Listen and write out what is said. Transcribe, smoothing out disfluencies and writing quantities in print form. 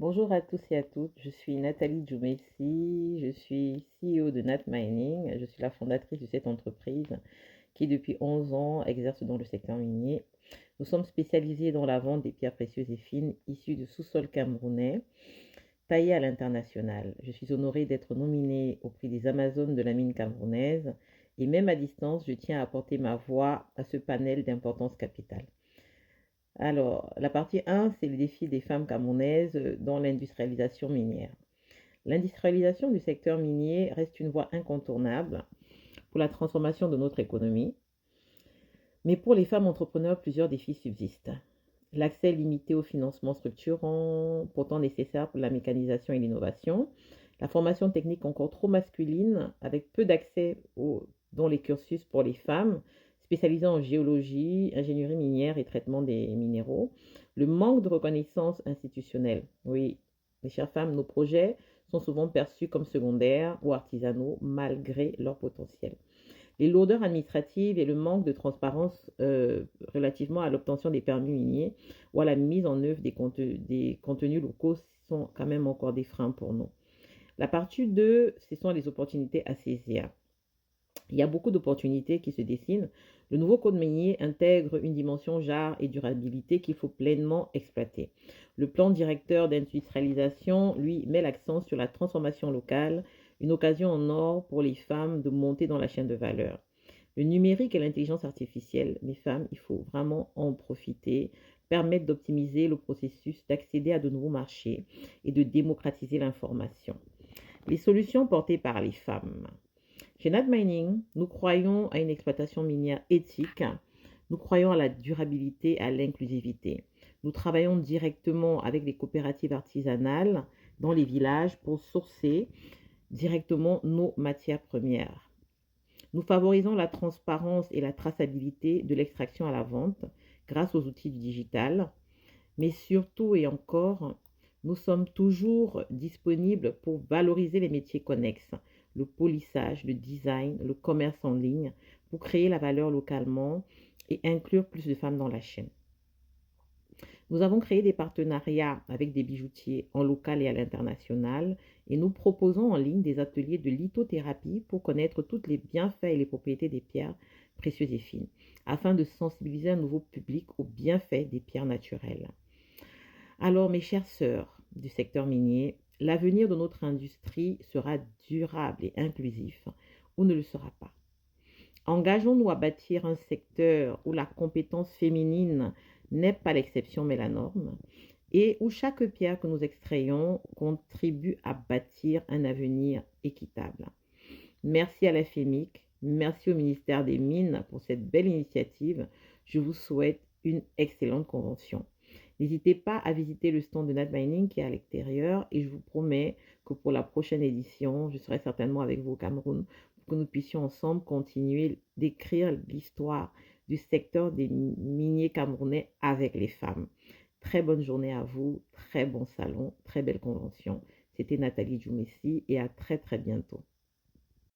Bonjour à tous et à toutes, je suis Nathalie Djoumessi, je suis CEO de Nat Mining, je suis la fondatrice de cette entreprise qui depuis 11 ans exerce dans le secteur minier. Nous sommes spécialisés dans la vente des pierres précieuses et fines issues de sous-sol camerounais, taillées à l'international. Je suis honorée d'être nominée au prix des Amazones de la mine camerounaise et même à distance, je tiens à apporter ma voix à ce panel d'importance capitale. Alors, la partie 1, c'est le défi des femmes camerounaises dans l'industrialisation minière. L'industrialisation du secteur minier reste une voie incontournable pour la transformation de notre économie, mais pour les femmes entrepreneurs, plusieurs défis subsistent. L'accès limité aux financements structurants, pourtant nécessaires pour la mécanisation et l'innovation, la formation technique encore trop masculine, avec peu d'accès dans les cursus pour les femmes, spécialisant en géologie, ingénierie minière et traitement des minéraux, le manque de reconnaissance institutionnelle. Oui, mes chères femmes, nos projets sont souvent perçus comme secondaires ou artisanaux malgré leur potentiel. Les lourdeurs administratives et le manque de transparence relativement à l'obtention des permis miniers ou à la mise en œuvre des contenus locaux sont quand même encore des freins pour nous. La partie 2, ce sont les opportunités à saisir. Il y a beaucoup d'opportunités qui se dessinent. Le nouveau code minier intègre une dimension genre et durabilité qu'il faut pleinement exploiter. Le plan directeur d'industrialisation, lui, met l'accent sur la transformation locale, une occasion en or pour les femmes de monter dans la chaîne de valeur. Le numérique et l'intelligence artificielle, mes femmes, il faut vraiment en profiter, permettre d'optimiser le processus, d'accéder à de nouveaux marchés et de démocratiser l'information. Les solutions portées par les femmes. Chez Nat Mining, nous croyons à une exploitation minière éthique, nous croyons à la durabilité et à l'inclusivité. Nous travaillons directement avec les coopératives artisanales dans les villages pour sourcer directement nos matières premières. Nous favorisons la transparence et la traçabilité de l'extraction à la vente grâce aux outils du digital, mais surtout et encore, nous sommes toujours disponibles pour valoriser les métiers connexes, le polissage, le design, le commerce en ligne, pour créer la valeur localement et inclure plus de femmes dans la chaîne. Nous avons créé des partenariats avec des bijoutiers en local et à l'international et nous proposons en ligne des ateliers de lithothérapie pour connaître tous les bienfaits et les propriétés des pierres précieuses et fines, afin de sensibiliser un nouveau public aux bienfaits des pierres naturelles. Alors, mes chères sœurs du secteur minier, l'avenir de notre industrie sera durable et inclusif ou ne le sera pas. Engageons-nous à bâtir un secteur où la compétence féminine n'est pas l'exception mais la norme et où chaque pierre que nous extrayons contribue à bâtir un avenir équitable. Merci à la FEMIC, merci au ministère des Mines pour cette belle initiative. Je vous souhaite une excellente convention. N'hésitez pas à visiter le stand de Nat Mining qui est à l'extérieur et je vous promets que pour la prochaine édition, je serai certainement avec vous au Cameroun pour que nous puissions ensemble continuer d'écrire l'histoire du secteur des miniers camerounais avec les femmes. Très bonne journée à vous, très bon salon, très belle convention. C'était Nathalie Djoumessi et à très très bientôt.